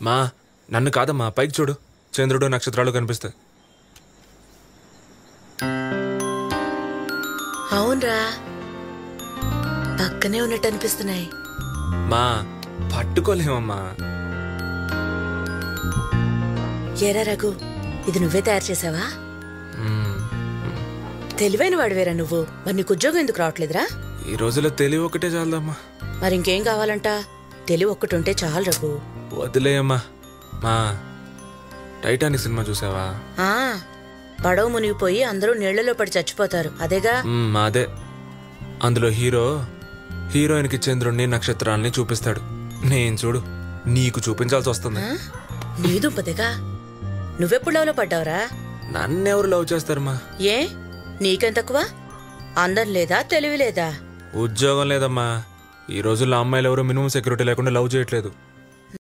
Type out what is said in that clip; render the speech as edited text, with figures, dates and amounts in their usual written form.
మా నన్ను కాదమ్మా, పైకి చూడు, చంద్రుడు నక్షత్రాలు కనిపిస్తాయి. అవునరా, పక్కనే ఉన్నట్టు అనిపిస్తున్నాయి. మా పట్టుకోలేమమ్మా. ఏరా రఘు, ఇది నువ్వే తయారు చేసావా? తెలివైన వాడివేరా నువ్వు. మరి నీకు ఉద్యోగం ఎందుకు రావట్లేదురా? ఈ రోజులో తెలివి ఒకటే చాలదమ్మా. మరి ఇంకేం కావాలంట? తెలివి ఒక్కటి ఉంటే చాలు రఘు. వదిలేయమ్మా. మా టైటానిక్ సినిమా చూసావా? పడవ మునిగిపోయి అందరూ నీళ్లలో పడి చచ్చిపోతారు, అదేగా? అదే. అందులో హీరోయిన్కి చంద్రుడిని నక్షత్రాలని చూపిస్తాడు. నేను చూడు నీకు చూపించాల్సి వస్తుంది. నీ దుంపదేగా. నువ్వెప్పుడు లవ్లో పడ్డావురా? నన్నెవరు లవ్ చేస్తారమ్మా? ఏ నీకేం తక్కువ? అందం లేదా, తెలివి లేదా? ఉద్యోగం లేదమ్మా. ఈ రోజుల్లో అమ్మాయిలు ఎవరు మినిమం సెక్యూరిటీ లేకుండా లవ్ చేయట్లేదు.